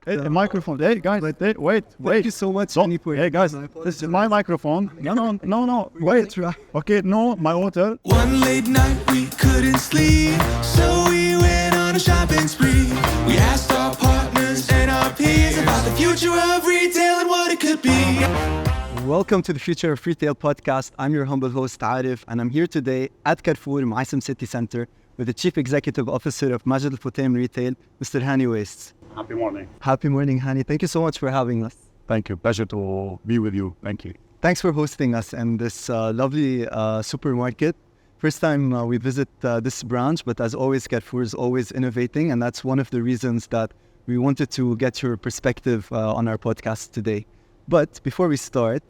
Hey, a microphone. Hey, guys, wait. Thank you so much, Hani, for Hey, guys, this is my microphone. No. Wait. Okay, no, my water. One late night we couldn't sleep, so we went on a shopping spree. We asked our partners and our peers about the future of retail and what it could be. Welcome to the Future of Retail podcast. I'm your humble host, Arif, and I'm here today at Carrefour, Weiss City Center, with the Chief Executive Officer of Majid Al Futtaim Retail, Mr. Hani Weiss. Happy morning. Happy morning, Hani. Thank you so much for having us. Thank you. Pleasure to be with you. Thank you. Thanks for hosting us in this lovely supermarket. First time we visit this branch, but as always, Carrefour is always innovating, and that's one of the reasons that we wanted to get your perspective on our podcast today. But before we start,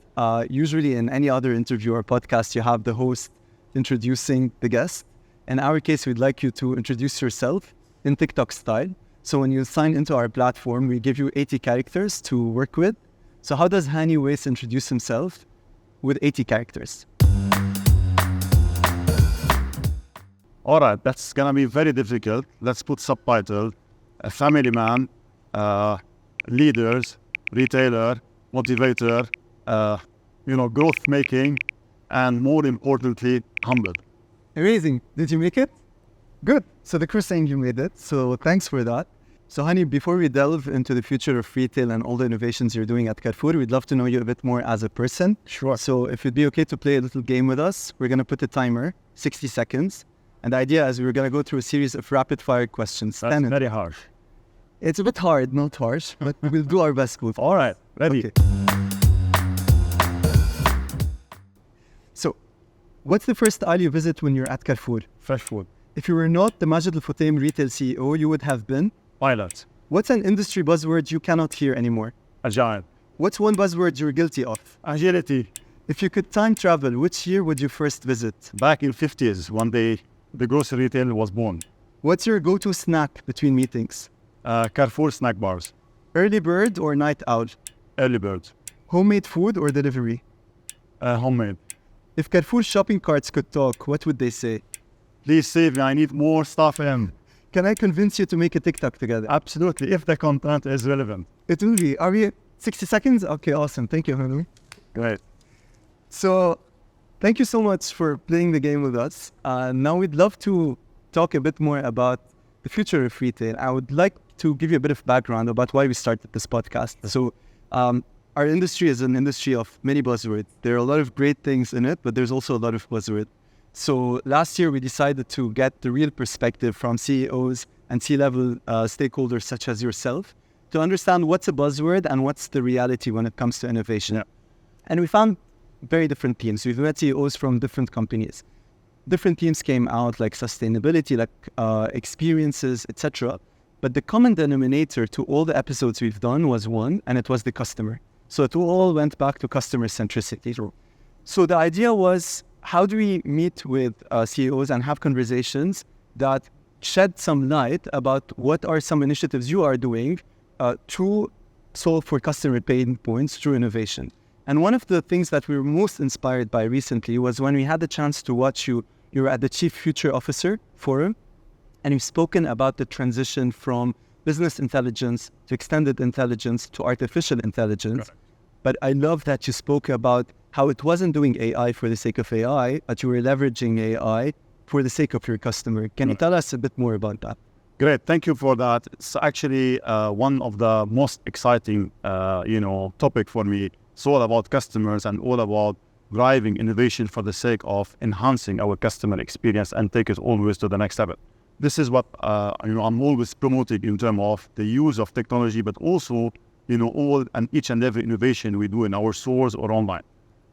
usually in any other interview or podcast, you have the host introducing the guest. In our case, we'd like you to introduce yourself in TikTok style. So when you sign into our platform, we give you 80 characters to work with. So how does Hani Weiss introduce himself with 80 characters? All right, that's going to be very difficult. Let's put subtitle. A family man, leaders, retailer, motivator, growth making, and more importantly, humble. Amazing. Did you make it? Good. So the first thing you made it. So thanks for that. So Hani, before we delve into the future of retail and all the innovations you're doing at Carrefour, we'd love to know you a bit more as a person. Sure. So if it'd be okay to play a little game with us, we're going to put a timer, 60 seconds. And the idea is we're going to go through a series of rapid fire questions. That's very harsh. It's a bit hard, not harsh, but we'll do our best. All right, ready. Okay. So, what's the first aisle you visit when you're at Carrefour? Fresh food. If you were not the Majid Al Futtaim retail CEO, you would have been? Pilot. What's an industry buzzword you cannot hear anymore? Agile. What's one buzzword you're guilty of? Agility. If you could time travel, which year would you first visit? Back in 50s, one day, the grocery retail was born. What's your go-to snack between meetings? Carrefour snack bars. Early bird or night owl? Early bird. Homemade food or delivery? Homemade. If Carrefour shopping carts could talk, what would they say? Please save me, I need more stuff in. Can I convince you to make a TikTok together? Absolutely, if the content is relevant. It will be. Are we at 60 seconds? Okay, awesome. Thank you, Hani. Great. So, thank you so much for playing the game with us. Now we'd love to talk a bit more about the future of retail. I would like to give you a bit of background about why we started this podcast. So, our industry is an industry of many buzzwords. There are a lot of great things in it, but there's also a lot of buzzwords. So last year, we decided to get the real perspective from CEOs and C-level stakeholders such as yourself to understand what's a buzzword and what's the reality when it comes to innovation. Yeah. And we found very different teams. We've met CEOs from different companies. Different teams came out like sustainability, like experiences, etc. But the common denominator to all the episodes we've done was one, and it was the customer. So it all went back to customer centricity. So the idea was, how do we meet with CEOs and have conversations that shed some light about what are some initiatives you are doing to solve for customer pain points through innovation? And one of the things that we were most inspired by recently was when we had the chance to watch you. You were at the Chief Future Officer Forum, and you've spoken about the transition from business intelligence to extended intelligence to artificial intelligence. Correct. But I love that you spoke about how it wasn't doing AI for the sake of AI, but you were leveraging AI for the sake of your customer. Can you tell us a bit more about that? Great, thank you for that. It's actually one of the most exciting, topic for me. It's all about customers and all about driving innovation for the sake of enhancing our customer experience and take it always to the next level. This is what I'm always promoting in terms of the use of technology, but also all and each and every innovation we do in our stores or online.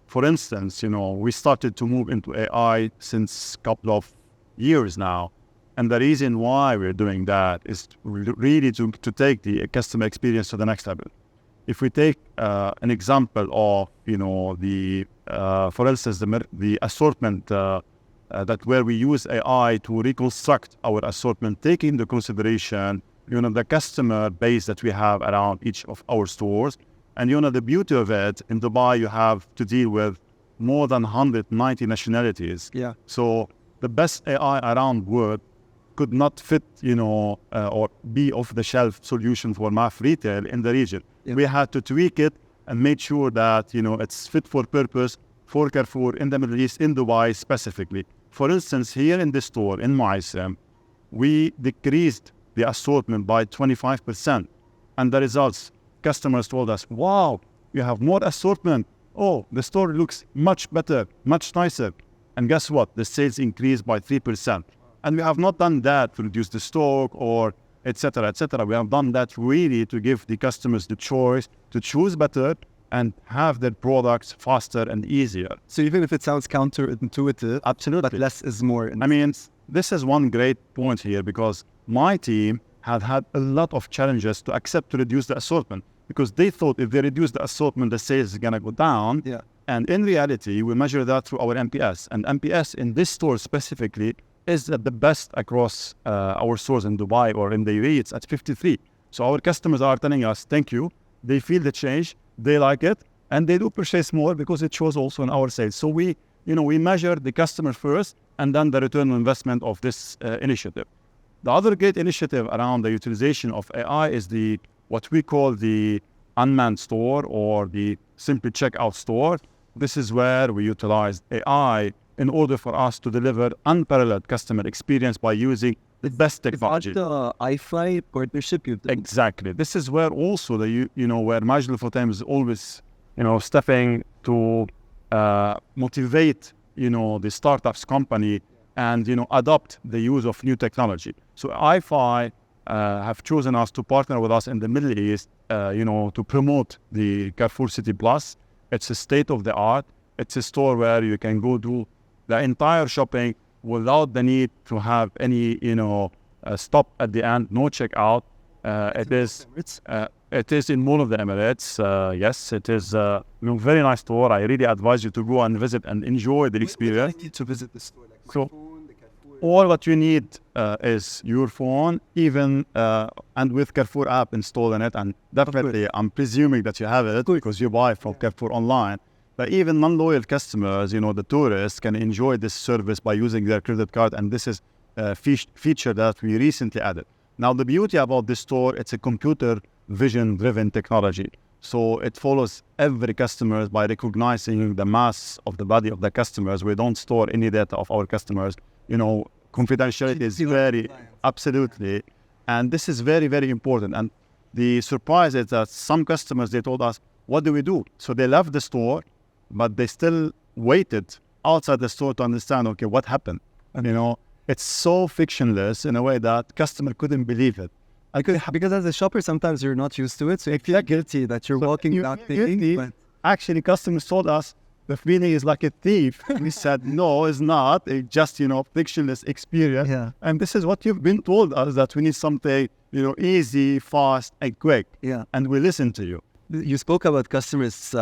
For instance, we started to move into AI since a couple of years now. And the reason why we're doing that is really to take the customer experience to the next level. If we take an example of, for instance, the assortment that where we use AI to reconstruct our assortment, taking into consideration, the customer base that we have around each of our stores. And the beauty of it, in Dubai, you have to deal with more than 190 nationalities. Yeah. So the best AI around world could not fit, or be off-the-shelf solution for mass retail in the region. We had to tweak it and make sure that, it's fit for purpose for Carrefour in the Middle East, in Dubai specifically. For instance, here in the store, in Weiss, we decreased the assortment by 25%. And the results, customers told us, wow, you have more assortment. Oh, the store looks much better, much nicer. And guess what? The sales increased by 3%. And we have not done that to reduce the stock or et cetera, et cetera. We have done that really to give the customers the choice to choose better and have their products faster and easier. So even if it sounds counterintuitive, absolutely, but less is more. I mean, this is one great point here, because my team had a lot of challenges to accept to reduce the assortment, because they thought if they reduce the assortment, the sales is going to go down. Yeah. And in reality, we measure that through our NPS. And NPS in this store specifically is at the best across our stores in Dubai or in the UAE. It's at 53. So our customers are telling us, thank you. They feel the change. They like it. And they do purchase more because it shows also in our sales. So we measure the customer first and then the return on investment of this initiative. The other great initiative around the utilization of AI is what we call the Unmanned store or the Simply Checkout store. This is where we utilize AI in order for us to deliver unparalleled customer experience by using the best technology. Is that the iFi partnership you've done? Exactly. This is where also where Majid Fotem is always, stepping to motivate, the startups company and, adopt the use of new technology. So iFi have chosen us to partner with us in the Middle East, to promote the Carrefour City Plus. It's a state-of-the-art. It's a store where you can go do the entire shopping without the need to have any, stop at the end, no checkout. It is in Mall of the Emirates. Yes, it is a very nice store. I really advise you to go and visit and enjoy the experience. I need to visit the store. So, all what you need is your phone, even and with Carrefour app installed in it. And definitely, I'm presuming that you have it because you buy from Carrefour online. But even non-loyal customers, the tourists, can enjoy this service by using their credit card. And this is a feature that we recently added. Now, the beauty about this store, it's a computer vision-driven technology. So it follows every customer by recognizing the mass of the body of the customers. We don't store any data of our customers. Confidentiality is very, absolutely. And this is very, very important. And the surprise is that some customers, they told us, what do we do? So they left the store, but they still waited outside the store to understand, okay, what happened? And, it's so fictionless in a way that customer couldn't believe it. Because as a shopper, sometimes you're not used to it. So you feel guilty that you're walking without thinking. But actually, customers told us the feeling is like a thief. We said, no, it's not. It's just, fictionless experience. Yeah. And this is what you've been told us, that we need something, easy, fast, and quick. Yeah. And we listen to you. You spoke about customers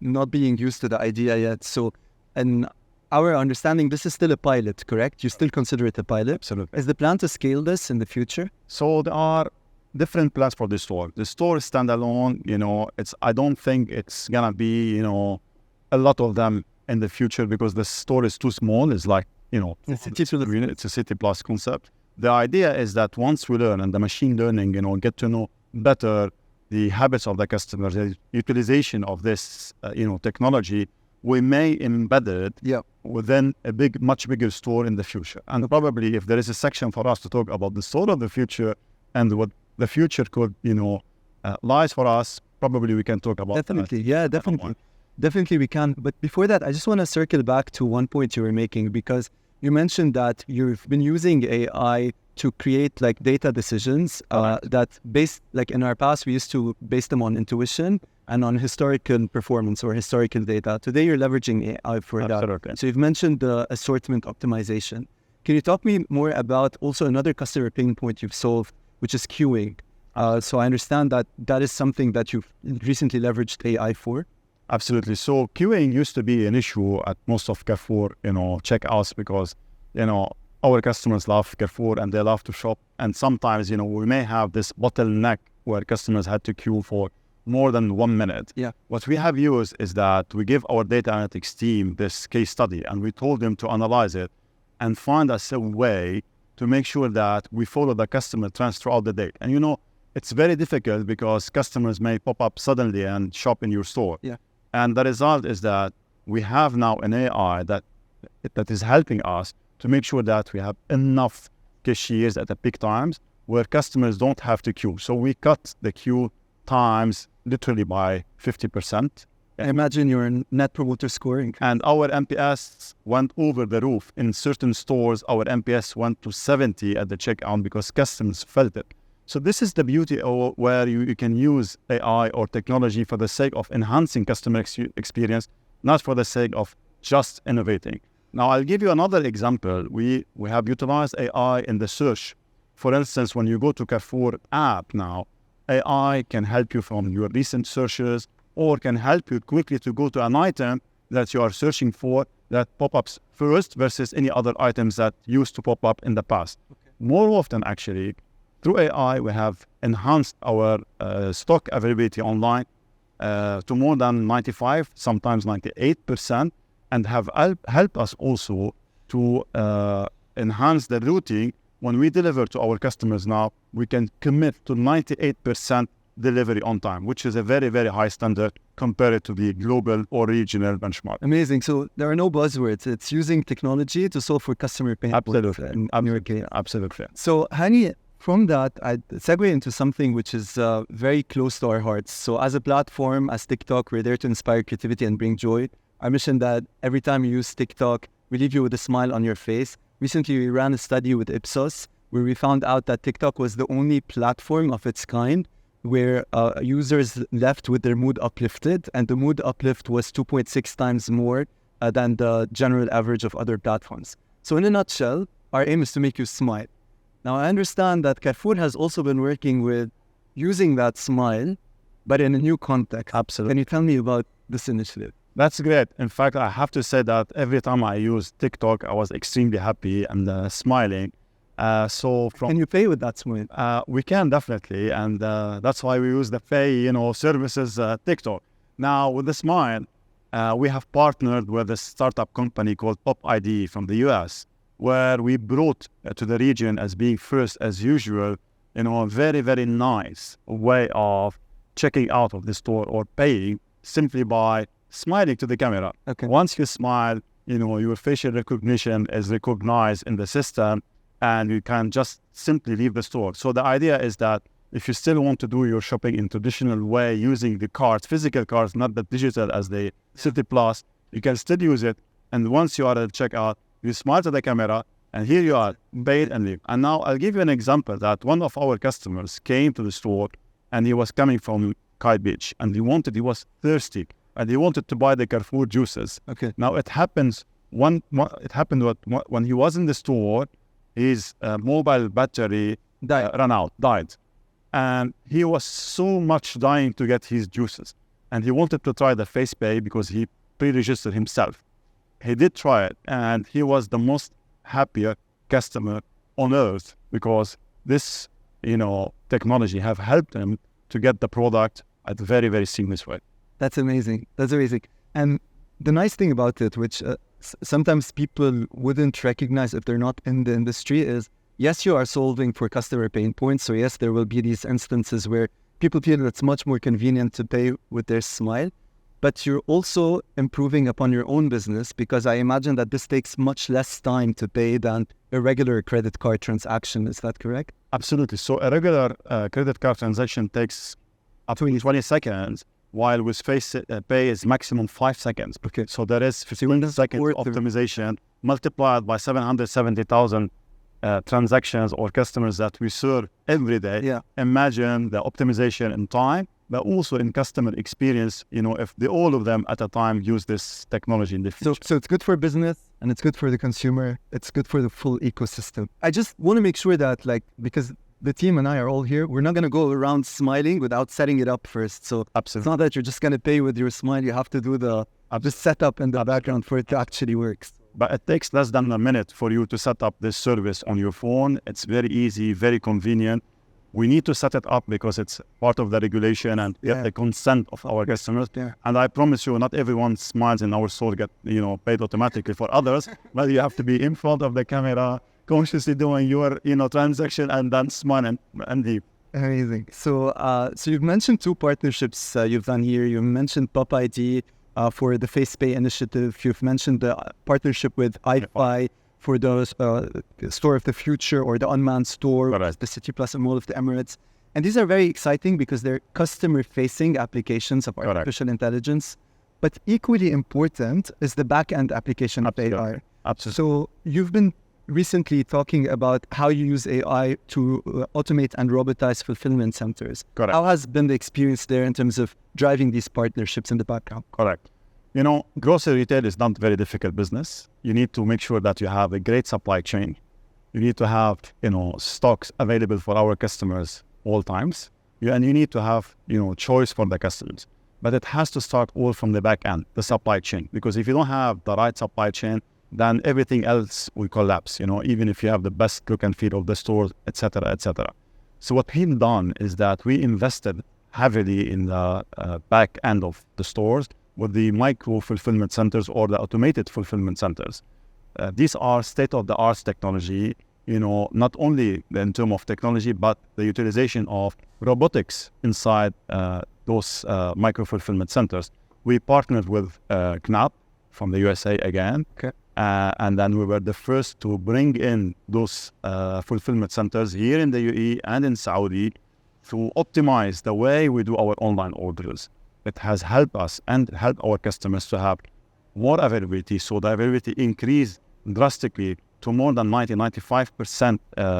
not being used to the idea yet. So, and our understanding, this is still a pilot, correct? You still consider it a pilot? Absolutely. Is the plan to scale this in the future? So there are different plans for the store. The store is standalone. I don't think it's gonna be, a lot of them in the future because the store is too small. It's like, it's a city plus concept. The idea is that once we learn and the machine learning, get to know better the habits of the customers, the utilization of this, technology, we may embed it within a much bigger store in the future. And probably if there is a section for us to talk about the store of the future and what the future could, lies for us, probably we can talk about definitely. that. Yeah, definitely. Definitely we can. But before that, I just want to circle back to one point you were making, because you mentioned that you've been using AI to create data decisions that in our past, we used to base them on intuition and on historical performance or historical data. Today, you're leveraging AI for Absolutely. that. So you've mentioned the assortment optimization. Can you talk me more about also another customer pain point you've solved, which is queuing? So I understand that is something that you've recently leveraged AI for. Absolutely. So queuing used to be an issue at most of Carrefour, checkouts because, our customers love Carrefour and they love to shop. And sometimes, we may have this bottleneck where customers had to queue for more than 1 minute. Yeah. What we have used is that we give our data analytics team this case study and we told them to analyze it and find us a way to make sure that we follow the customer trends throughout the day. And it's very difficult because customers may pop up suddenly and shop in your store. Yeah. And the result is that we have now an AI that is helping us to make sure that we have enough cashiers at the peak times where customers don't have to queue. So we cut the queue times literally by 50%. I imagine your net promoter scoring. And our NPS went over the roof. In certain stores, our NPS went to 70 at the checkout because customers felt it. So this is the beauty of where you can use AI or technology for the sake of enhancing customer experience, not for the sake of just innovating. Now, I'll give you another example. We have utilized AI in the search. For instance, when you go to Carrefour app now, AI can help you from your recent searches or can help you quickly to go to an item that you are searching for that pop-ups first versus any other items that used to pop up in the past. Okay. More often, actually, through AI, we have enhanced our stock availability online to more than 95, sometimes 98%, and have helped us also to enhance the routing. When we deliver to our customers now, we can commit to 98% delivery on time, which is a very, very high standard compared to the global or regional benchmark. Amazing. So there are no buzzwords. It's using technology to solve for customer pain points. Absolutely. So Hani, from that, I'd segue into something which is very close to our hearts. So as a platform, as TikTok, we're there to inspire creativity and bring joy. Our mission that every time you use TikTok, we leave you with a smile on your face. Recently, we ran a study with Ipsos where we found out that TikTok was the only platform of its kind where users left with their mood uplifted, and the mood uplift was 2.6 times more than the general average of other platforms. So in a nutshell, our aim is to make you smile. Now, I understand that Carrefour has also been working with using that smile, but in a new context. Absolutely. Can you tell me about this initiative? That's great. In fact, I have to say that every time I use TikTok, I was extremely happy and smiling. Can you pay with that smile? We can definitely, and that's why we use the pay, services TikTok. Now with the smile, we have partnered with a startup company called Pop ID from the US, where we brought to the region as being first as usual, a very, very nice way of checking out of the store or paying simply by smiling to the camera. Okay. Once you smile, your facial recognition is recognized in the system, and you can just simply leave the store. So the idea is that if you still want to do your shopping in traditional way using the cards, physical cards, not the digital as the City Plus, you can still use it. And once you are at checkout, you smile to the camera, and here you are, paid and leave. And now I'll give you an example that one of our customers came to the store, and he was coming from Kite Beach, and he was thirsty, and he wanted to buy the Carrefour juices. Okay. Now it happened when he was in the store, his mobile battery died. And he was so much dying to get his juices. And he wanted to try the face pay because he pre-registered himself. He did try it, and he was the most happier customer on earth because this, technology have helped him to get the product at a very, very seamless way. That's amazing. And the nice thing about it, which sometimes people wouldn't recognize if they're not in the industry, is yes, you are solving for customer pain points. So yes, there will be these instances where people feel it's much more convenient to pay with their smile, but you're also improving upon your own business because I imagine that this takes much less time to pay than a regular credit card transaction. Is that correct? Absolutely. So a regular credit card transaction takes up to 20 seconds, while with face pay is maximum 5 seconds. Okay. So there is 15 seconds optimization multiplied by 770,000 transactions or customers that we serve every day. Yeah. Imagine the optimization in time, but also in customer experience, if all of them at a time use this technology in the future. So it's good for business and it's good for the consumer. It's good for the full ecosystem. I just want to make sure that because the team and I are all here, we're not going to go around smiling without setting it up first. So Absolutely. It's not that you're just going to pay with your smile. You have to do the setup in the background for it to actually work. But it takes less than a minute for you to set up this service on your phone. It's very easy, very convenient. We need to set it up because it's part of the regulation and get the consent of our customers. Yeah. And I promise you, not everyone smiles in our store get paid automatically. For others, but you have to be in front of the camera. consciously doing your, transaction and then smile and leave. Amazing. So you've mentioned two partnerships you've done here. You mentioned Pop ID for the FacePay initiative. You've mentioned the partnership with iFi for the Store of the Future or the Unmanned store, Correct. the City Plus and Mall of the Emirates. And these are very exciting because they're customer-facing applications of artificial intelligence. But equally important is the back-end application of AI. Absolutely. So you've been recently talking about how you use AI to automate and robotize fulfillment centers. Correct. How has been the experience there in terms of driving these partnerships in the background? Correct. Grocery retail is not very difficult business. You need to make sure that you have a great supply chain. You need to have, stocks available for our customers all times. And you need to have, choice for the customers. But it has to start all from the back end, the supply chain. Because if you don't have the right supply chain, then everything else will collapse, even if you have the best look and feel of the stores, etc., etc. So what we've done is that we invested heavily in the back end of the stores with the micro fulfillment centers or the automated fulfillment centers. These are state-of-the-art technology, not only in terms of technology, but the utilization of robotics inside those micro fulfillment centers. We partnered with Knapp from the USA again. Okay. And then we were the first to bring in those fulfillment centers here in the UAE and in Saudi to optimize the way we do our online orders. It has helped us and helped our customers to have more availability. So the availability increased drastically to more than 95%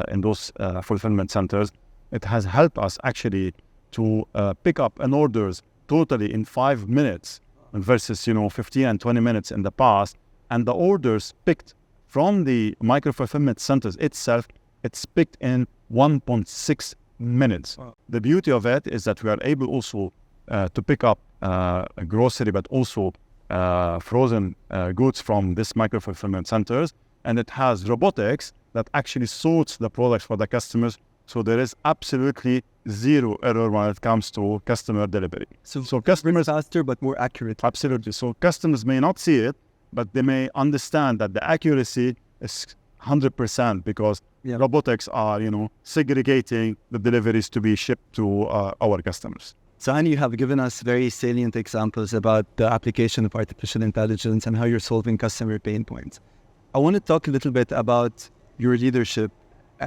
in those fulfillment centers. It has helped us actually to pick up an orders totally in 5 minutes versus 15 and 20 minutes in the past. And the orders picked from the micro fulfillment centers itself, it's picked in 1.6 minutes. Wow. The beauty of it is that we are able also to pick up grocery, but also frozen goods from this micro fulfillment centers. And it has robotics that actually sorts the products for the customers. So there is absolutely zero error when it comes to customer delivery. So customers, faster but more accurate. absolutely. So customers may not see it, but they may understand that the accuracy is 100% because robotics are, segregating the deliveries to be shipped to our customers. So, Hani, you have given us very salient examples about the application of artificial intelligence and how you're solving customer pain points. I want to talk a little bit about your leadership,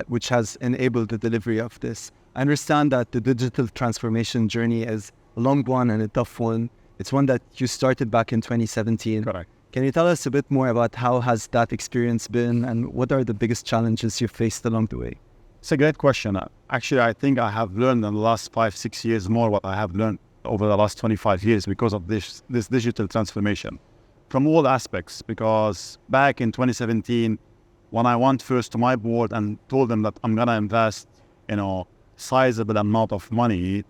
which has enabled the delivery of this. I understand that the digital transformation journey is a long one and a tough one. It's one that you started back in 2017. Correct. Can you tell us a bit more about how has that experience been and what are the biggest challenges you faced along the way? It's a great question. Actually, I think I have learned in the last 5-6 years more what I have learned over the last 25 years because of this digital transformation from all aspects. Because back in 2017, when I went first to my board and told them that I'm going to invest, sizable amount of money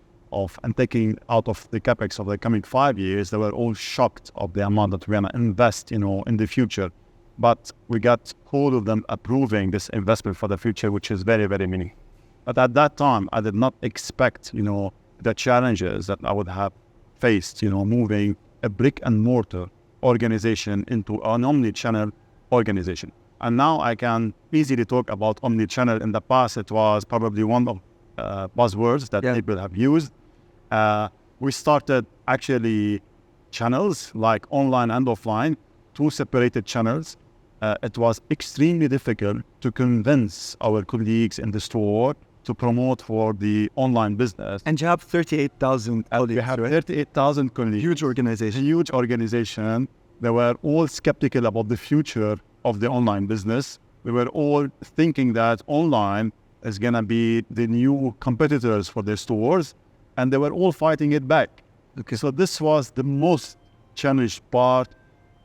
and taking out of the capex of the coming 5 years, they were all shocked of the amount that we're going to invest, in the future. But we got all of them approving this investment for the future, which is very, very meaningful. But at that time, I did not expect, the challenges that I would have faced, moving a brick and mortar organization into an omni-channel organization. And now I can easily talk about omni-channel. In the past, it was probably one of buzzwords that people have used. We started actually channels like online and offline, two separated channels. It was extremely difficult to convince our colleagues in the store to promote for the online business. And you have 38,000 colleagues, We have right? 38,000 colleagues. Huge organization. Huge organization. They were all skeptical about the future of the online business. We were all thinking that online is going to be the new competitors for their stores, and they were all fighting it back. Okay. So this was the most challenged part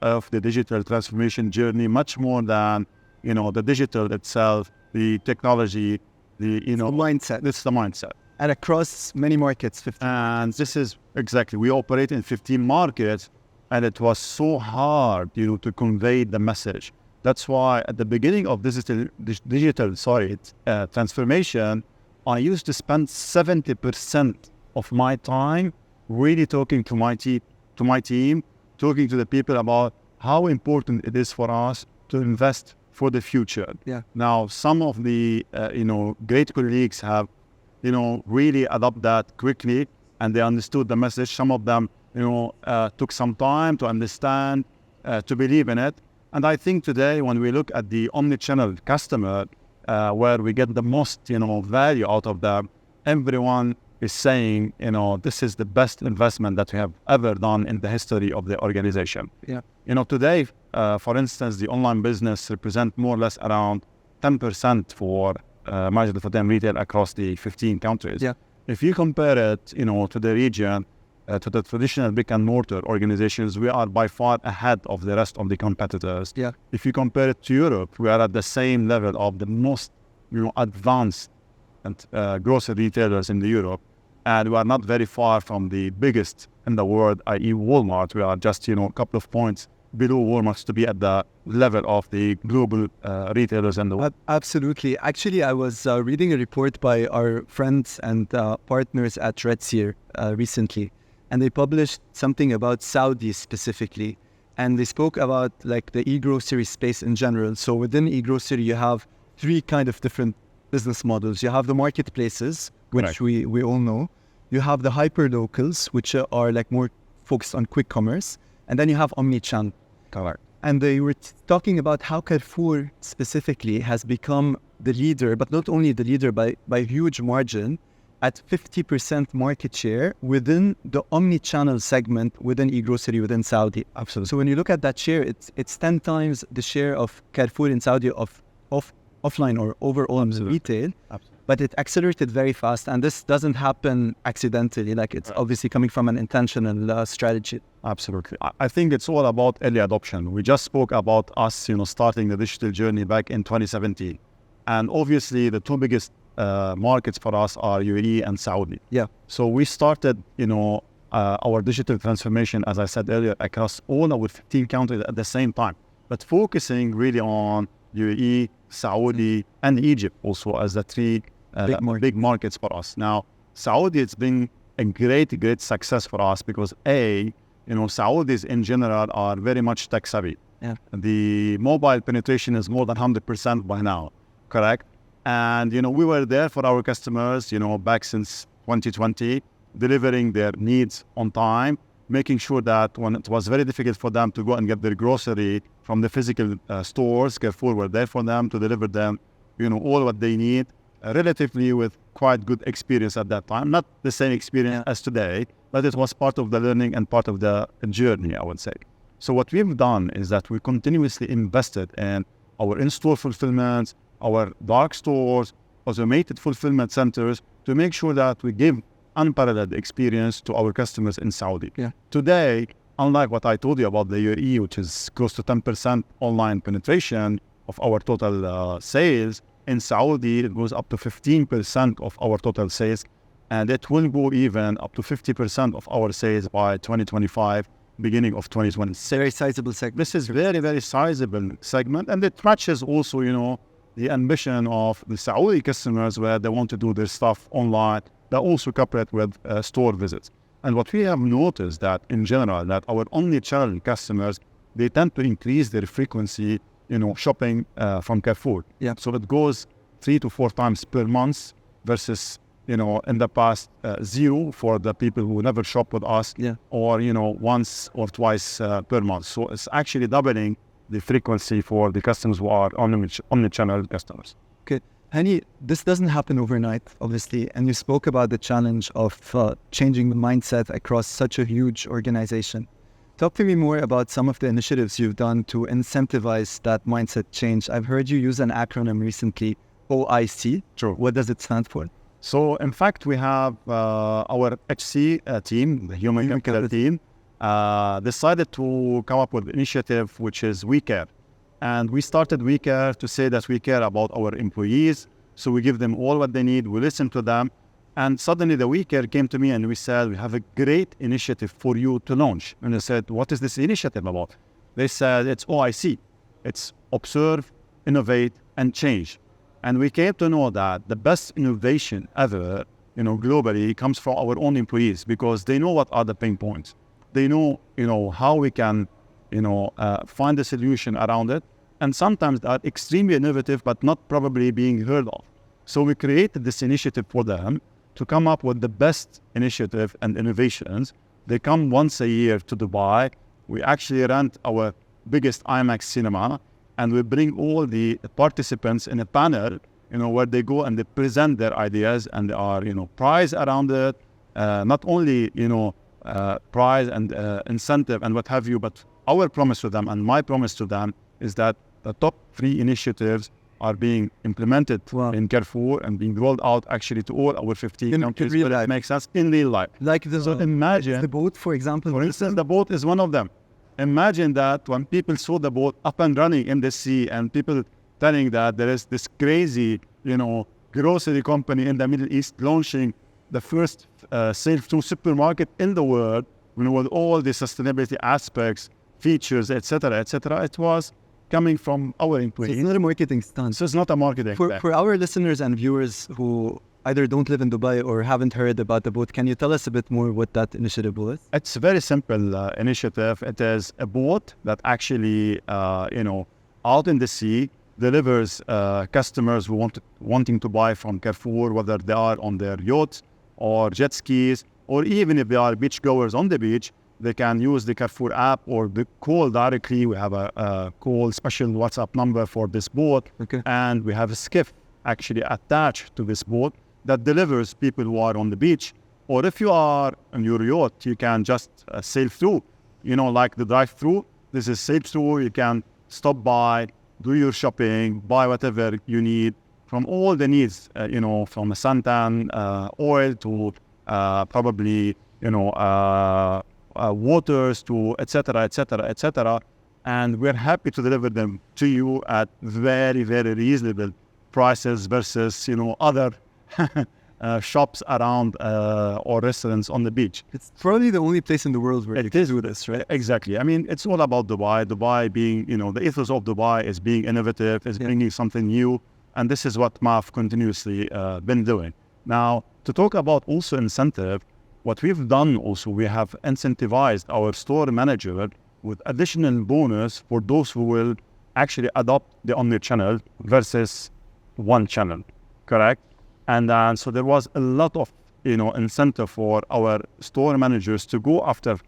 of the digital transformation journey, much more than, the digital itself, the technology, the mindset. This is the mindset. And across many markets, 15. And this is exactly, we operate in 15 markets, and it was so hard, to convey the message. That's why at the beginning of digital transformation, I used to spend 70% of my time really talking to my team, talking to the people about how important it is for us to invest for the future. Yeah. Now, some of the, great colleagues have, really adopted that quickly, and they understood the message. Some of them, took some time to understand, to believe in it. And I think today, when we look at the omni-channel customer, where we get the most, value out of them, everyone is saying, this is the best investment that we have ever done in the history of the organization. Yeah. Today, for instance, the online business represent more or less around 10% for Majid Al-Futtaim retail across the 15 countries. Yeah. If you compare it, to the region, to the traditional brick and mortar organizations, we are by far ahead of the rest of the competitors. Yeah. If you compare it to Europe, we are at the same level of the most, advanced and grocery retailers in the Europe, and we are not very far from the biggest in the world, i.e. Walmart. We are just, a couple of points below Walmart to be at the level of the global retailers in the world. Absolutely. Actually, I was reading a report by our friends and partners at Red Seer recently, and they published something about Saudi specifically, and they spoke about like the e-grocery space in general. So within e-grocery, you have three kind of different business models. You have the marketplaces, which we all know. You have the hyper-locals, which are like more focused on quick commerce. And then you have omni-channel. Correct. And they were talking about how Carrefour specifically has become the leader, but not only the leader by huge margin, at 50% market share within the omni-channel segment within e-grocery within Saudi. Absolutely. So when you look at that share, it's 10 times the share of Carrefour in Saudi of offline or overall retail. Absolutely. But it accelerated very fast, and this doesn't happen accidentally. Like it's obviously coming from an intentional strategy. Absolutely. I think it's all about early adoption. We just spoke about us, starting the digital journey back in 2017. And obviously the two biggest markets for us are UAE and Saudi. Yeah. So we started, our digital transformation, as I said earlier, across all our 15 countries at the same time, but focusing really on UAE, Saudi, and Egypt also as the three big markets for us. Now, Saudi, it's been a great success for us because Saudis in general are very much tech savvy. Yeah. The mobile penetration is more than 100% by now, correct? And, we were there for our customers, back since 2020, delivering their needs on time, making sure that when it was very difficult for them to go and get their grocery from the physical stores, Carrefour were there for them to deliver them, all what they need, relatively with quite good experience at that time. Not the same experience as today, but it was part of the learning and part of the journey, I would say. So what we've done is that we continuously invested in our in-store fulfillment, our dark stores, automated fulfillment centers, to make sure that we give unparalleled experience to our customers in Saudi. Yeah. Today, unlike what I told you about the UAE, which is close to 10% online penetration of our total sales, in Saudi, it goes up to 15% of our total sales, and it will go even up to 50% of our sales by 2025, beginning of 2026. Very sizable segment. This is very sizable segment, and it matches also, the ambition of the Saudi customers where they want to do their stuff online. They also couple it with store visits. And what we have noticed that in general, that our omni-channel customers, they tend to increase their frequency, shopping from Carrefour. Yeah. So it goes 3 to 4 times per month versus, in the past, 0 for the people who never shop with us, or, once or twice per month. So it's actually doubling the frequency for the customers who are omni-channel customers. Okay. Hani, this doesn't happen overnight, obviously, and you spoke about the challenge of changing the mindset across such a huge organization. Talk to me more about some of the initiatives you've done to incentivize that mindset change. I've heard you use an acronym recently, OIC. True. What does it stand for? So, in fact, we have our HC team, the human capital team, decided to come up with an initiative which is We Care. And we started We Care to say that we care about our employees. So we give them all what they need, we listen to them. And suddenly the We Care came to me and we said, we have a great initiative for you to launch. And I said, what is this initiative about? They said, it's OIC. It's Observe, Innovate, and Change. And we came to know that the best innovation ever, globally, comes from our own employees, because they know what are the pain points. They know, how we can, find a solution around it. and sometimes they are extremely innovative, but not probably being heard of. So we created this initiative for them to come up with the best initiative and innovations. They come once a year to Dubai. We actually rent our biggest IMAX cinema, and we bring all the participants in a panel, where they go and they present their ideas, and there are, prize around it, not only, prize and incentive and what have you, but our promise to them and my promise to them is that the top 3 initiatives are being implemented in Carrefour and being rolled out actually to all our 15 countries. Real life. It makes sense in real life. Like So imagine, the boat, for example. for instance, the boat is one of them. Imagine that when people saw the boat up and running in the sea, and people telling that there is this crazy, grocery company in the Middle East launching the first safe-to supermarket in the world, with all the sustainability aspects, features, etc., etc. It was coming from our So employees. it's not a marketing stunt. So it's not a marketing thing. For our listeners and viewers who either don't live in Dubai or haven't heard about the boat, can you tell us a bit more what that initiative was? It's a very simple initiative. It is a boat that actually, out in the sea, delivers customers who wanting to buy from Carrefour, whether they are on their yachts or jet skis, or even if they are beachgoers on the beach, they can use the Carrefour app or the call directly. We have a call special WhatsApp number for this boat, and we have a skiff actually attached to this boat that delivers people who are on the beach. Or if you are on your yacht, you can just sail through, like the drive-through. This is sail through. You can stop by, do your shopping, buy whatever you need from all the needs, from a suntan oil to probably, waters to etc., etc., etc. And we're happy to deliver them to you at very, very reasonable prices versus, other shops around or restaurants on the beach. It's probably the only place in the world where you can do this, right? Exactly. I mean, it's all about Dubai. Dubai being, the ethos of Dubai is being innovative, is bringing something new. And this is what MAF continuously been doing. Now, to talk about also incentive, what we've done also, we have incentivized our store manager with additional bonus for those who will actually adopt the omni-channel versus one channel, correct? And then, so there was a lot of, incentive for our store managers to go after,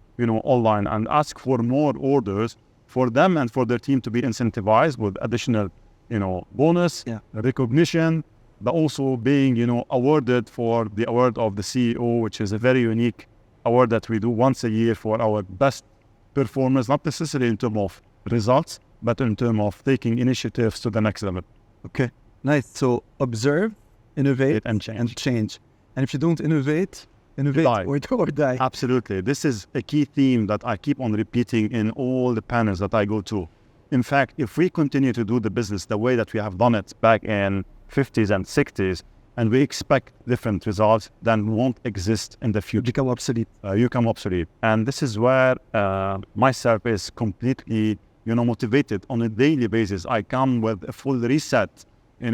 online and ask for more orders for them and for their team to be incentivized with additional, bonus, recognition, but also being, awarded for the award of the CEO, which is a very unique award that we do once a year for our best performers, not necessarily in terms of results, but in terms of taking initiatives to the next level. Okay, nice. So observe, innovate, And change. And if you don't innovate Die. or die. Absolutely. This is a key theme that I keep on repeating in all the panels that I go to. In fact, if we continue to do the business the way that we have done it back in 50s and 60s, and we expect different results, then won't exist in the future. Become obsolete. You become obsolete. And this is where myself is completely, motivated on a daily basis. I come with a full reset,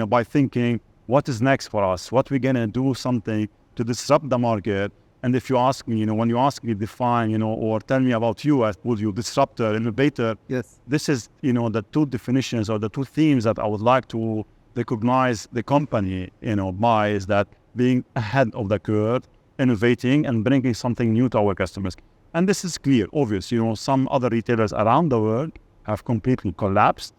by thinking, what is next for us? What we're gonna do something to disrupt the market. And if you ask me, when you ask me define, or tell me about you, I told you disruptor, innovator. Yes. This is, the two definitions or the two themes that I would like to recognize the company, by, is that being ahead of the curve, innovating and bringing something new to our customers. And this is clear, obvious. Some other retailers around the world have completely collapsed,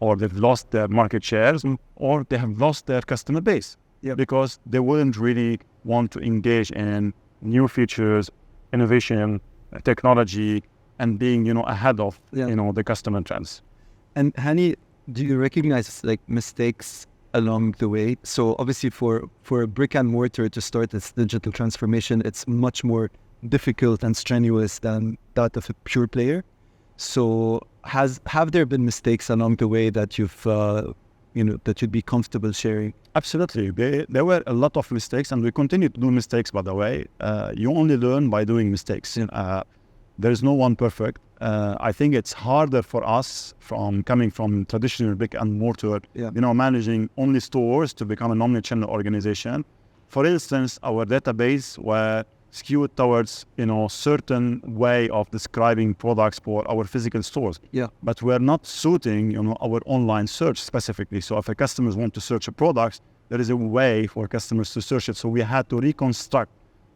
or they've lost their market shares, or they have lost their customer base because they wouldn't really want to engage in new features, innovation, technology, and being, ahead of, the customer trends. And Hani, do you recognize mistakes along the way? So obviously for a brick and mortar to start this digital transformation, it's much more difficult and strenuous than that of a pure player. So have there been mistakes along the way that you've, that you'd be comfortable sharing? Absolutely. There were a lot of mistakes, and we continue to do mistakes, by the way. You only learn by doing mistakes. There is no one perfect. I think it's harder for us coming from traditional brick and mortar, managing only stores to become an omni-channel organization. For instance, our database were skewed towards, certain way of describing products for our physical stores. Yeah. But we're not suiting, our online search specifically. So if a customers want to search a product, there is a way for customers to search it. So we had to reconstruct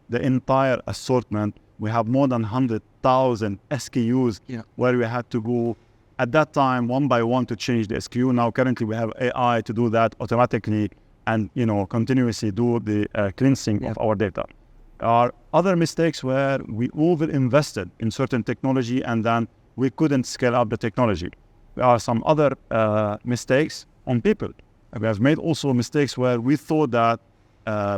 the entire assortment. We have more than 100,000 SKUs where we had to go at that time one by one to change the SKU. Now currently we have AI to do that automatically and continuously do the cleansing of our data. Our other mistakes were we over-invested in certain technology and then we couldn't scale up the technology. There are some other mistakes on people. We have made also mistakes where we thought that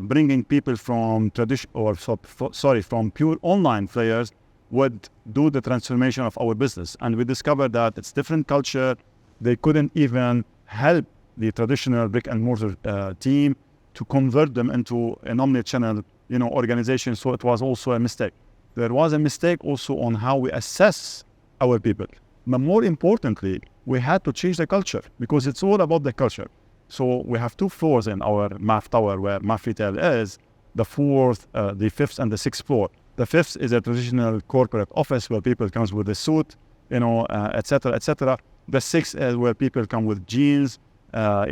bringing people from from pure online players would do the transformation of our business. And we discovered that it's different culture. They couldn't even help the traditional brick and mortar team to convert them into an omni-channel, organization. So it was also a mistake. There was a mistake also on how we assess our people. But more importantly, we had to change the culture because it's all about the culture. So we have 2 floors in our MAF tower where MAF Retail is, the 4th, the 5th and the 6th floor. The 5th is a traditional corporate office where people comes with a suit, et cetera, et cetera. The 6th is where people come with jeans, very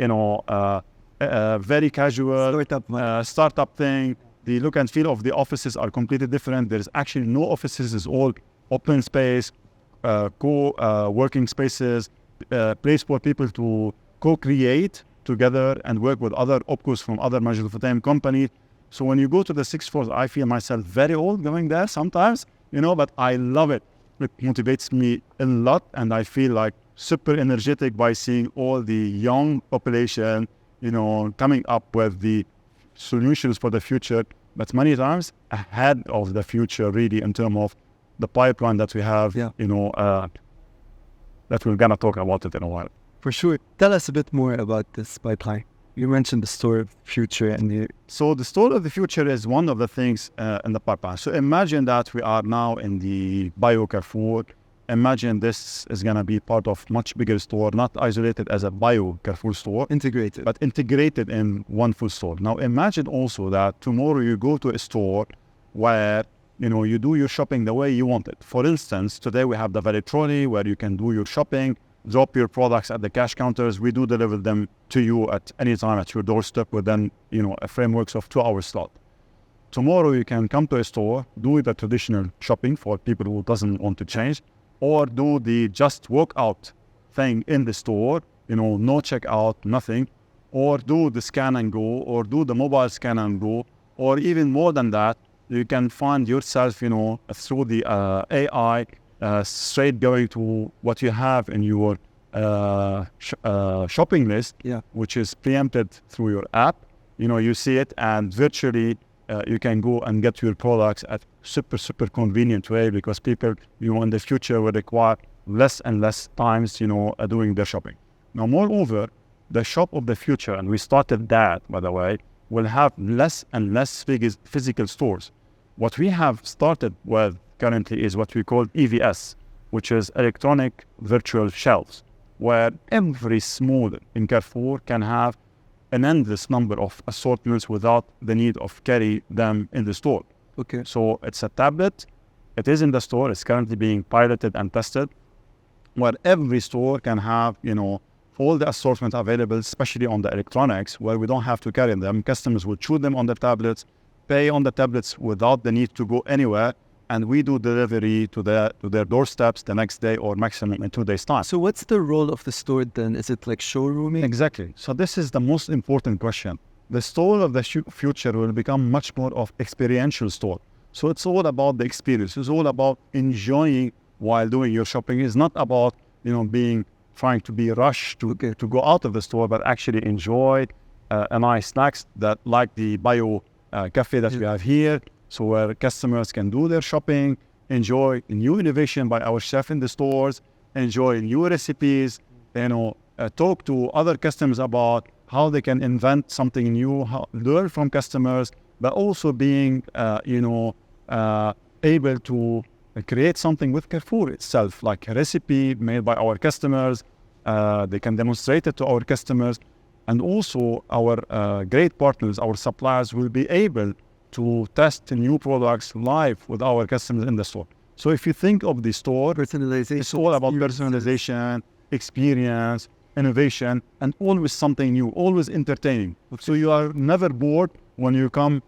casual, startup thing. The look and feel of the offices are completely different. There's actually no offices, it's all open space, co-working spaces, place for people to co-create together and work with other opcos from other Majid company. So when you go to the 6th floor, I feel myself very old going there sometimes, but I love it. It motivates me a lot and I feel like super energetic by seeing all the young population, coming up with the solutions for the future, but many times ahead of the future really in terms of the pipeline that we have, that we're going to talk about it in a while. For sure. Tell us a bit more about this pipeline. You mentioned the store of the future. So the store of the future is one of the things in the pipeline. So imagine that we are now in the Bio Carrefour. Imagine this is going to be part of much bigger store, not isolated as a Bio Carrefour store. Integrated. But integrated in one full store. Now imagine also that tomorrow you go to a store where you do your shopping the way you want it. For instance, today we have the Valet Trolley where you can do your shopping, drop your products at the cash counters. We do deliver them to you at any time at your doorstep within, a framework of 2-hour slot. Tomorrow you can come to a store, do the traditional shopping for people who doesn't want to change, or do the just walk out thing in the store, no checkout, nothing, or do the scan and go, or do the mobile scan and go, or even more than that, you can find yourself, through the AI, straight going to what you have in your shopping list, which is preempted through your app. You see it and virtually you can go and get your products at super convenient way because people, in the future will require less and less times, doing their shopping. Now, moreover, the shop of the future, and we started that, by the way, will have less and less physical stores. What we have started with currently is what we call EVS, which is electronic virtual shelves, where every small in Carrefour can have an endless number of assortments without the need of carry them in the store. Okay. So it's a tablet. It is in the store. It's currently being piloted and tested, where every store can have, all the assortment available, especially on the electronics, where we don't have to carry them. Customers will choose them on the tablets, pay on the tablets without the need to go anywhere, and we do delivery to their doorsteps the next day or maximum in 2 days' time. So what's the role of the store then? Is it like showrooming? Exactly. So this is the most important question. The store of the future will become much more of experiential store. So it's all about the experience. It's all about enjoying while doing your shopping. It's not about, trying to be rushed to go out of the store, but actually enjoy a nice snacks that like the Bio cafe that we have here. So where customers can do their shopping, enjoy new innovation by our chef in the stores, enjoy new recipes, talk to other customers about how they can invent something new, learn from customers, but also being, able to create something with Carrefour itself, like a recipe made by our customers. They can demonstrate it to our customers. And also our great partners, our suppliers will be able to test new products live with our customers in the store. So if you think of the store, Personalization. it's all about personalization, experience, innovation, and always something new, always entertaining. So you are never bored when you come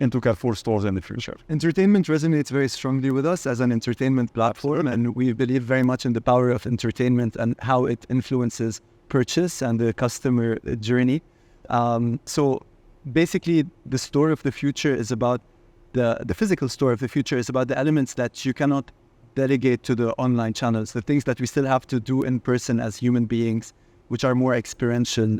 into Carrefour stores in the future. Entertainment resonates very strongly with us as an entertainment platform, and we believe very much in the power of entertainment and how it influences purchase and the customer journey. So basically, the store of the future is about the physical store of the future is about the elements that you cannot delegate to the online channels, the things that we still have to do in person as human beings, which are more experiential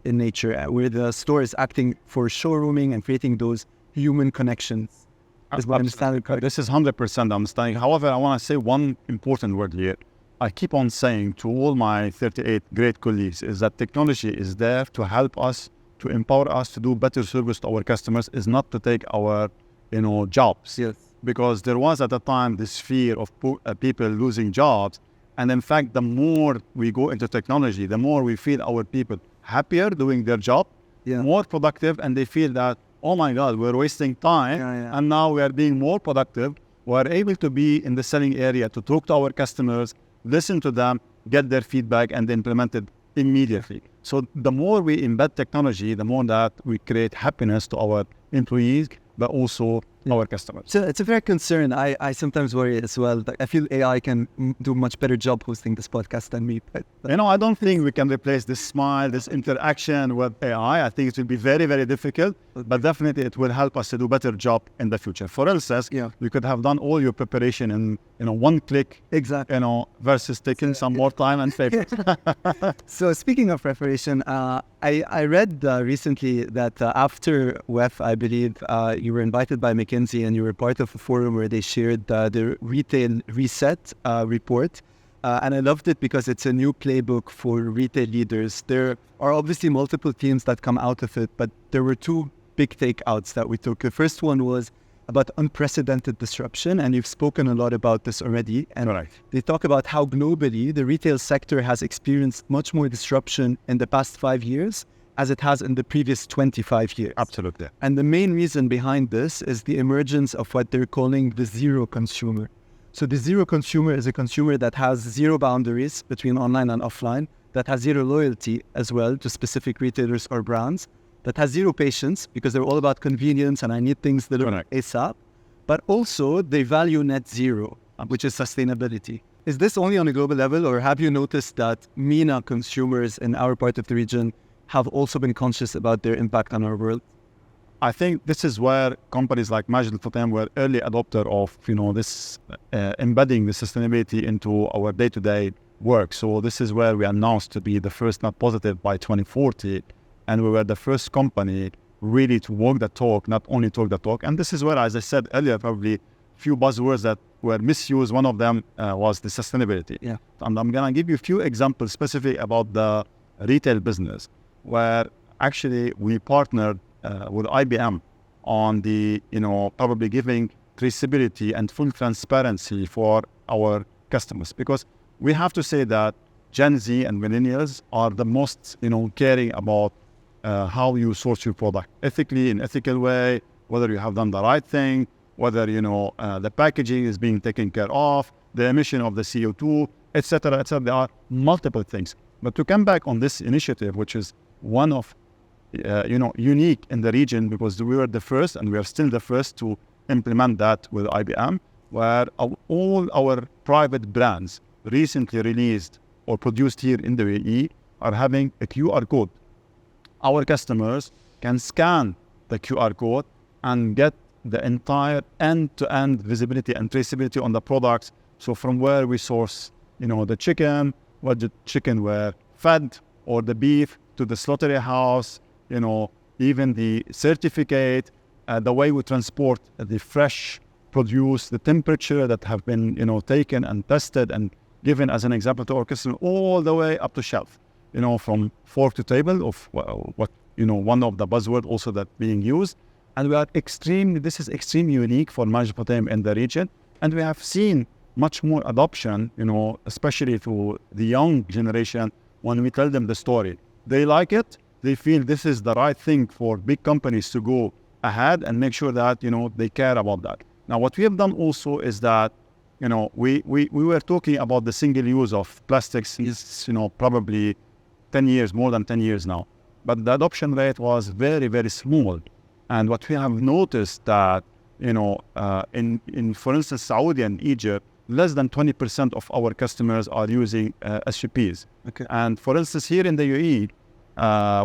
in nature, where the store is acting for showrooming and creating those human connections. Is my understanding correct? This is 100% understanding. However, I want to say one important word here. I keep on saying to all my 38 great colleagues is that technology is there to help us, to empower us to do better service to our customers, is not to take our, jobs. Yes. Because there was at the time this fear of people losing jobs. And in fact, the more we go into technology, the more we feel our people happier doing their job, more productive, and they feel that, oh my God, we're wasting time, and now we are being more productive. We're able to be in the selling area to talk to our customers, listen to them, get their feedback, and implement it immediately. So the more we embed technology, the more that we create happiness to our employees, but also our customers. So it's a fair concern. I sometimes worry as well. Like, I feel AI can do a much better job hosting this podcast than me. But I don't think we can replace this smile, this interaction with AI. I think it will be very, very difficult, but definitely it will help us to do a better job in the future. For instance, you could have done all your preparation in one click, exactly. Versus taking some more time and paper. So speaking of preparation, I read recently that after WEF, I believe you were invited by McKinsey and you were part of a forum where they shared the Retail Reset report. And I loved it because it's a new playbook for retail leaders. There are obviously multiple themes that come out of it, but there were two big takeouts that we took. The first one was about unprecedented disruption, and you've spoken a lot about this already. And they talk about how globally the retail sector has experienced much more disruption in the past 5 years as it has in the previous 25 years. Absolutely. And the main reason behind this is the emergence of what they're calling the zero consumer. So the zero consumer is a consumer that has zero boundaries between online and offline, that has zero loyalty as well to specific retailers or brands, that has zero patience because they're all about convenience and I need things delivered ASAP, but also they value net zero, which is sustainability. Is this only on a global level, or have you noticed that MENA consumers in our part of the region have also been conscious about their impact on our world? I think this is where companies like Majid Al Futtaim were early adopter of, this embedding the sustainability into our day-to-day work. So this is where we announced to be the first net positive by 2040. And we were the first company really to walk the talk, not only talk the talk. And this is where, as I said earlier, probably few buzzwords that were misused. One of them was the sustainability. And I'm going to give you a few examples specific about the retail business, where actually we partnered with IBM on the, probably giving traceability and full transparency for our customers. Because we have to say that Gen Z and millennials are the most, caring about how you source your product ethically, in ethical way, whether you have done the right thing, whether, the packaging is being taken care of, the emission of the CO2, etc., etc. There are multiple things. But to come back on this initiative, which is one of, unique in the region, because we were the first and we are still the first to implement that with IBM, where all our private brands recently released or produced here in the UAE are having a QR code. Our customers can scan the QR code and get the entire end-to-end visibility and traceability on the products. So from where we source, the chicken, what the chicken were fed, or the beef, to the slaughterhouse, even the certificate, the way we transport the fresh produce, the temperature that have been, taken and tested and given as an example to our customer, all the way up to shelf, from fork to table of what, one of the buzzwords also that being used. And this is extremely unique for Majid Al Futtaim in the region. And we have seen much more adoption, especially to the young generation when we tell them the story. They like it. They feel this is the right thing for big companies to go ahead and make sure that, they care about that. Now, what we have done also is that, we were talking about the single use of plastics since, probably 10 years, more than 10 years now. But the adoption rate was very, very small. And what we have noticed that, in for instance, Saudi and Egypt, less than 20% of our customers are using SUPs. Okay. And for instance, here in the UAE,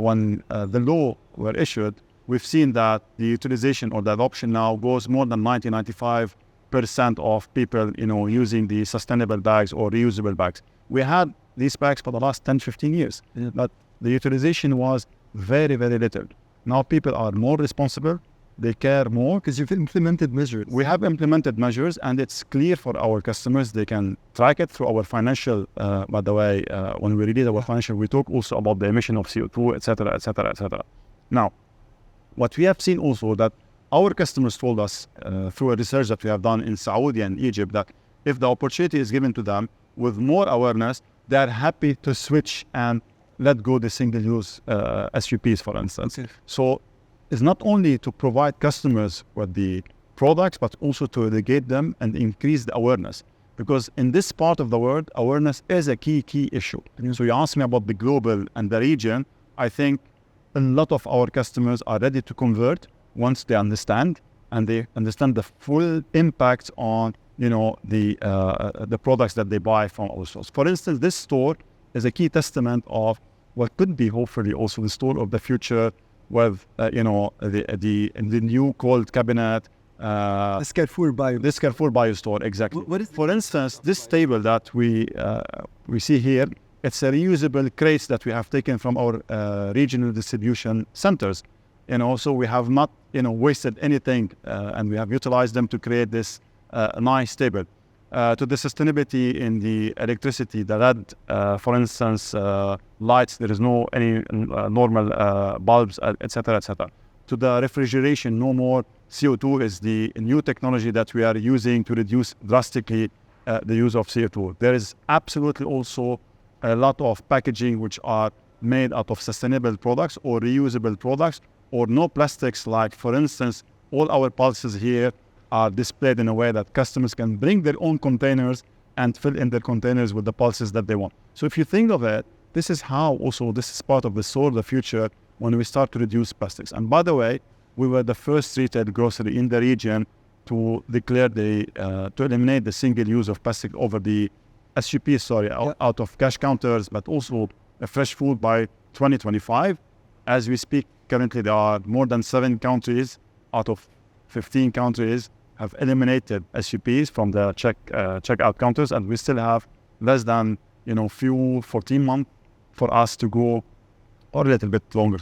when the law were issued, we've seen that the utilization or the adoption now goes more than 95% of people, using the sustainable bags or reusable bags. We had these bags for the last 10, 15 years, but the utilization was very, very little. Now people are more responsible. They care more. Because you've implemented measures. We have implemented measures, and it's clear for our customers. They can track it through our financial, by the way, when we release our financial, we talk also about the emission of CO2, etc., etc., etc. Now, what we have seen also that our customers told us through a research that we have done in Saudi and Egypt that if the opportunity is given to them with more awareness, they are happy to switch and let go the single-use SUPs, for instance. Okay. So it's not only to provide customers with the products, but also to educate them and increase the awareness. Because in this part of the world, awareness is a key issue. So you asked me about the global and the region. I think a lot of our customers are ready to convert once they understand, and they understand the full impact on, the products that they buy from our stores. For instance, this store is a key testament of what could be hopefully also the store of the future with, the new cold cabinet. This Carrefour Bio store, exactly. What is For instance, this table that we see here, it's a reusable crates that we have taken from our regional distribution centers. So we have not, wasted anything, and we have utilized them to create this nice table. To the sustainability in the electricity, the LED, for instance, lights, there is no any normal bulbs, etc., etc. To the refrigeration, no more CO2 is the new technology that we are using to reduce drastically the use of CO2. There is absolutely also a lot of packaging which are made out of sustainable products or reusable products or no plastics, like, for instance, all our pulses here are displayed in a way that customers can bring their own containers and fill in their containers with the pulses that they want. So if you think of it, this is how also this is part of the store of the future when we start to reduce plastics. And by the way, we were the first retail grocery in the region to declare to eliminate the single use of plastic over the SUP, out of cash counters, but also fresh food by 2025. As we speak, currently there are more than 7 countries out of 15 countries have eliminated SUPs from the checkout counters, and we still have less than 14 months for us to go, or a little bit longer,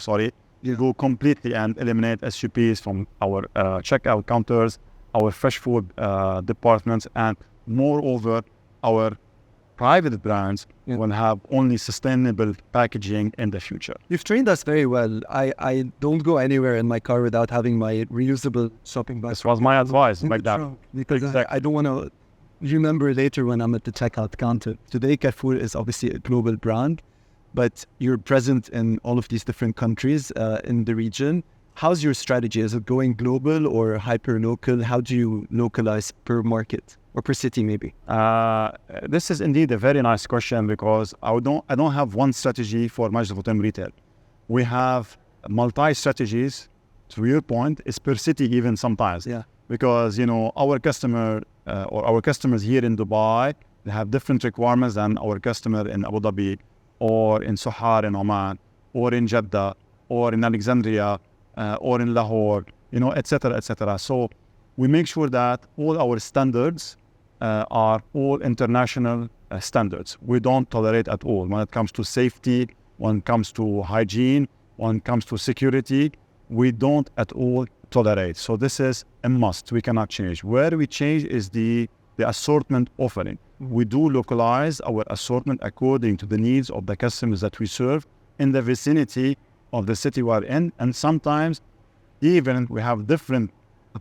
go completely and eliminate SUPs from our checkout counters, our fresh food departments, and moreover, our private brands will have only sustainable packaging in the future. You've trained us very well. I don't go anywhere in my car without having my reusable shopping bag. This was my advice, like that. Because I don't want to remember later when I'm at the checkout counter. Today, Carrefour is obviously a global brand, but you're present in all of these different countries in the region. How's your strategy? Is it going global or hyper-local? How do you localize per market or per city maybe? This is indeed a very nice question, because I don't have one strategy for Majid Al Futtaim Retail. We have multi-strategies, to your point, is per city even sometimes. Yeah. Because, our customer or our customers here in Dubai, they have different requirements than our customer in Abu Dhabi or in Sohar in Oman or in Jeddah or in Alexandria or in Lahore, etc., etc. So we make sure that all our standards are all international standards. We don't tolerate at all when it comes to safety, when it comes to hygiene, when it comes to security. We don't at all tolerate. So this is a must. We cannot change. Where we change is the assortment offering. We do localize our assortment according to the needs of the customers that we serve in the vicinity of the city we are in. And sometimes even we have different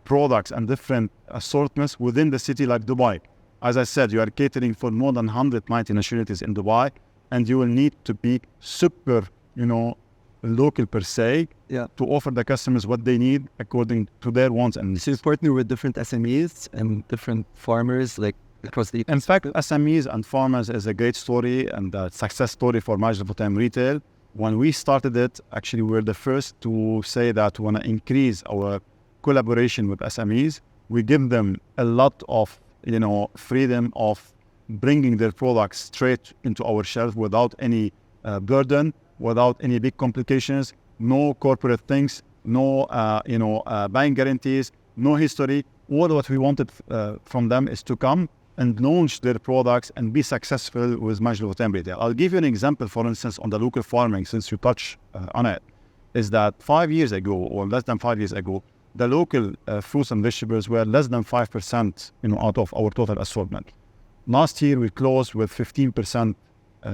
products and different assortments within the city, like Dubai. As I said, you are catering for more than 190 nationalities in Dubai, and you will need to be super, local per se, Yeah. to offer the customers what they need according to their wants and needs. So you partner with different SMEs and different farmers, like across the. In fact, SMEs and farmers is a great story and a success story for Majid Futem Retail. When we started it, actually, we were the first to say that we want to increase our collaboration with SMEs. We give them a lot of, freedom of bringing their products straight into our shelf without any burden, without any big complications, no corporate things, no, bank guarantees, no history. All what we wanted from them is to come and launch their products and be successful with Majid Futem Retail. I'll give you an example, for instance, on the local farming, since you touch on it, is that 5 years ago, or less than 5 years ago, the local fruits and vegetables were less than 5%, out of our total assortment. Last year, we closed with 15%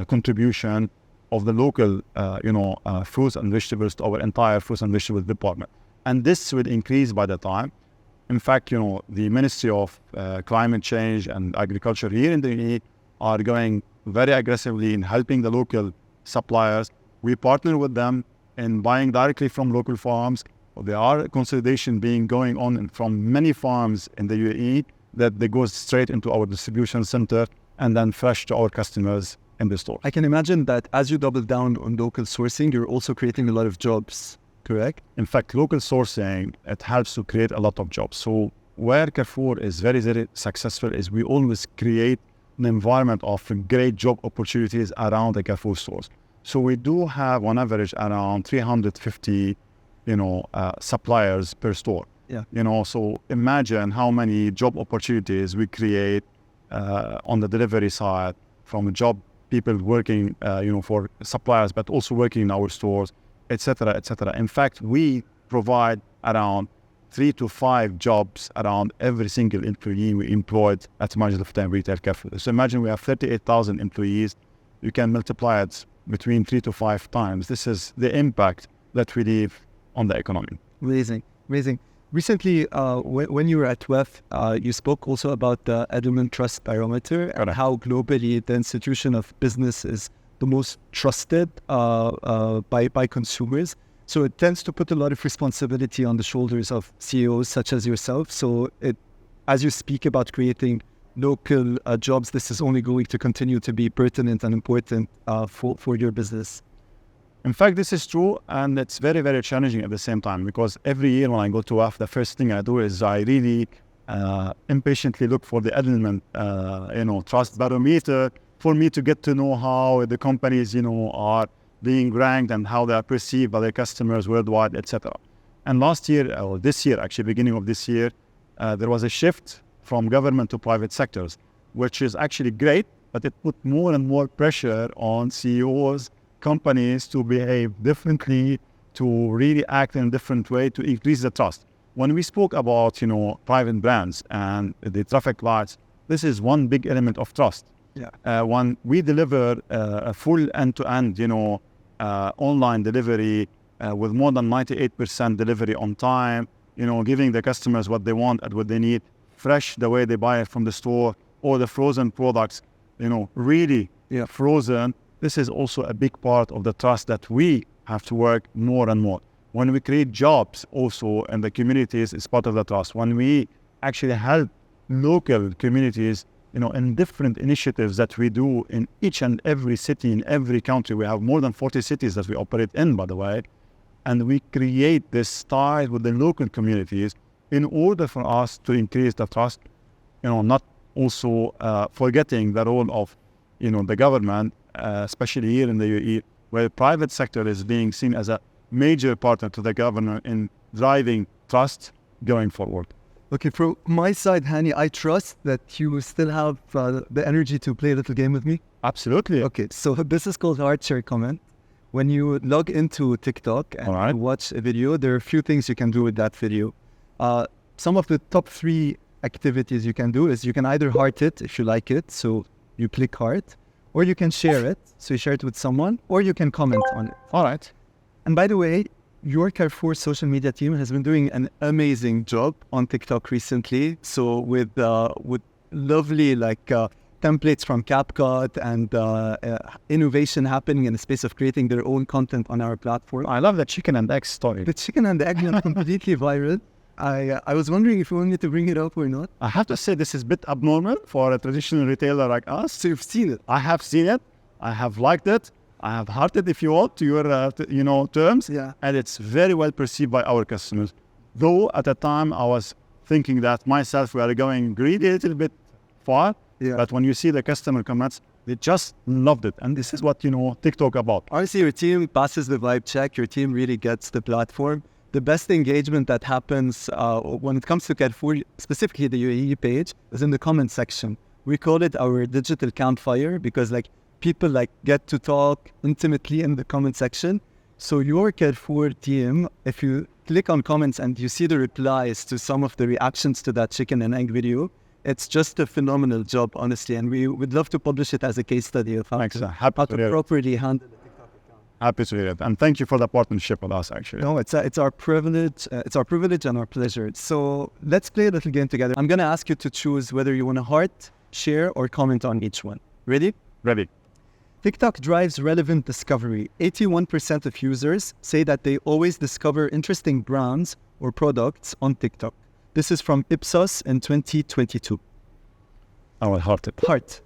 contribution of the local, fruits and vegetables to our entire fruits and vegetables department. And this will increase by the time. In fact, the Ministry of Climate Change and Agriculture here in the UAE are going very aggressively in helping the local suppliers. We partner with them in buying directly from local farms. There are consolidation going on from many farms in the UAE that they go straight into our distribution center and then fresh to our customers in the store. I can imagine that as you double down on local sourcing, you're also creating a lot of jobs, correct? In fact, local sourcing, it helps to create a lot of jobs. So where Carrefour is very, very successful is we always create an environment of great job opportunities around the Carrefour stores. So we do have on average around 350, suppliers per store. Yeah. So imagine how many job opportunities we create on the delivery side from job people working, for suppliers, but also working in our stores, etc., etc. In fact, we provide around 3 to 5 jobs around every single employee we employed at Majid Futem Retail Carrefour. So imagine we have 38,000 employees. You can multiply it between 3 to 5 times. This is the impact that we leave on the economy. Amazing. Recently, when you were at WEF, you spoke also about the Edelman Trust Barometer and how globally the institution of business is the most trusted by consumers. So it tends to put a lot of responsibility on the shoulders of CEOs such as yourself. So as you speak about creating local jobs, this is only going to continue to be pertinent and important for your business. In fact, this is true, and it's very, very challenging at the same time, because every year when I go to WAF, the first thing I do is I really impatiently look for the Edelman, Trust Barometer for me to get to know how the companies, are being ranked and how they are perceived by their customers worldwide, etc. And last year, or this year, actually, beginning of this year, there was a shift from government to private sectors, which is actually great, but it put more and more pressure on CEOs, companies to behave differently, to really act in a different way to increase the trust. When we spoke about, private brands and the traffic lights, this is one big element of trust. Yeah. When we deliver a full end-to-end, online delivery with more than 98% delivery on time, giving the customers what they want and what they need, fresh the way they buy it from the store, or the frozen products, really frozen. This is also a big part of the trust that we have to work more and more. When we create jobs also in the communities, it's part of the trust. When we actually help local communities, in different initiatives that we do in each and every city, in every country. We have more than 40 cities that we operate in, by the way. And we create this tie with the local communities in order for us to increase the trust, not also forgetting the role of, the government, especially here in the UAE, where the private sector is being seen as a major partner to the government in driving trust going forward. Okay, from my side, Hani, I trust that you still have the energy to play a little game with me. Absolutely. Okay, so this is called Hard Share Comment. When you log into TikTok and you watch a video, there are a few things you can do with that video. Some of the top 3 activities you can do is you can either heart it if you like it, so you click heart, or you can share it, so you share it with someone, or you can comment on it. All right. And by the way, your Carrefour social media team has been doing an amazing job on TikTok recently. So with lovely templates from CapCut and innovation happening in the space of creating their own content on our platform. I love the chicken and egg story. The chicken and the egg went completely viral. I was wondering if you want me to bring it up or not. I have to say this is a bit abnormal for a traditional retailer like us. So you've seen it. I have seen it. I have liked it. I have hearted, if you want, to your terms. Yeah. And it's very well perceived by our customers. Though at the time I was thinking that myself we are going greedy a little bit far. Yeah. But when you see the customer comments, they just loved it. And this is what, TikTok about. Honestly, your team passes the vibe check. Your team really gets the platform. The best engagement that happens when it comes to Carrefour, specifically the UAE page, is in the comment section. We call it our digital campfire because people get to talk intimately in the comment section. So your Carrefour team, if you click on comments and you see the replies to some of the reactions to that chicken and egg video, it's just a phenomenal job, honestly. And we would love to publish it as a case study of how Thanks. to Happy to hear it. properly handle the TikTok account. Happy to hear it. And thank you for the partnership with us, actually. No, it's our privilege. It's our privilege and our pleasure. So let's play a little game together. I'm going to ask you to choose whether you want to heart, share, or comment on each one. Ready? Ready. TikTok drives relevant discovery. 81% of users say that they always discover interesting brands or products on TikTok. This is from Ipsos in 2022. I will heart it. Heart.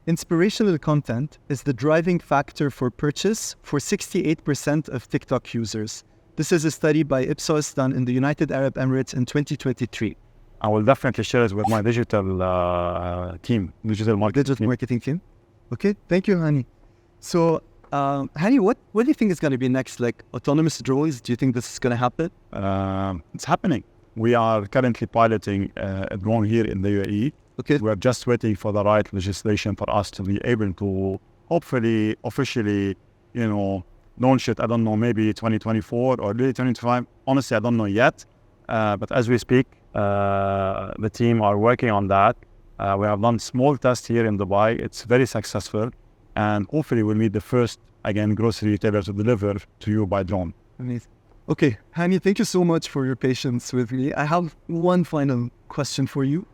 Inspirational content is the driving factor for purchase for 68% of TikTok users. This is a study by Ipsos done in the United Arab Emirates in 2023. I will definitely share it with my digital team, digital marketing team. Okay, thank you, Hani. So, Hani, what do you think is going to be next? Like autonomous drones? Do you think this is going to happen? It's happening. We are currently piloting a drone here in the UAE. Okay. We're just waiting for the right legislation for us to be able to hopefully officially, launch it. I don't know, maybe 2024 or early 2025. Honestly, I don't know yet. But as we speak, the team are working on that. We have done small tests here in Dubai. It's very successful. And hopefully we'll meet the first, grocery retailer to deliver to you by drone. Amazing. Okay, Hani, thank you so much for your patience with me. I have one final question for you.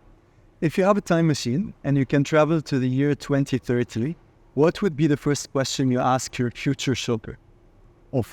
If you have a time machine and you can travel to the year 2030, what would be the first question you ask your future shopper?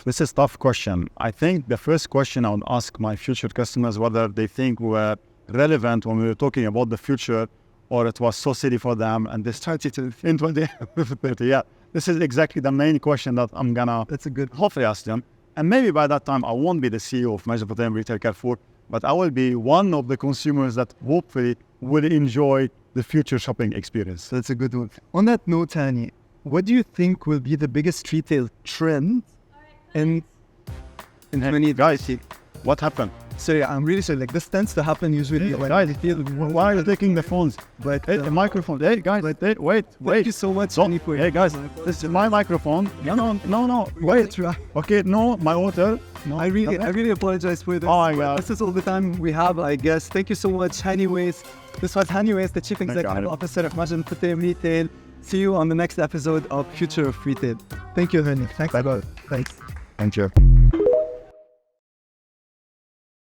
This is a tough question. I think the first question I would ask my future customers whether they think we're relevant when we were talking about the future or it was so silly for them and they started in 2030. Yeah, this is exactly the main question that I'm gonna hopefully ask them. And maybe by that time I won't be the CEO of Metropolitan Retail Carrefour, but I will be one of the consumers that hopefully will enjoy the future shopping experience. That's a good one. On that note, Hani, what do you think will be the biggest retail trend in 2030? What happened? Sorry, I'm really sorry. This tends to happen usually. Guys, why are you taking the phones? But the microphone. Hey, guys, wait. Thank you so much, Hani, for hey, guys, this is my microphone. No. Wait. Okay, no, my water. No, I really apologize for this. Oh my God. This is all the time we have, I guess. Thank you so much, Hani Weiss. This was Hani Weiss, the Chief Executive Officer of Metropolitan Retail. See you on the next episode of Future of Retail. Thank you, Hani. Thanks. Bye-bye. Thanks. Thank you.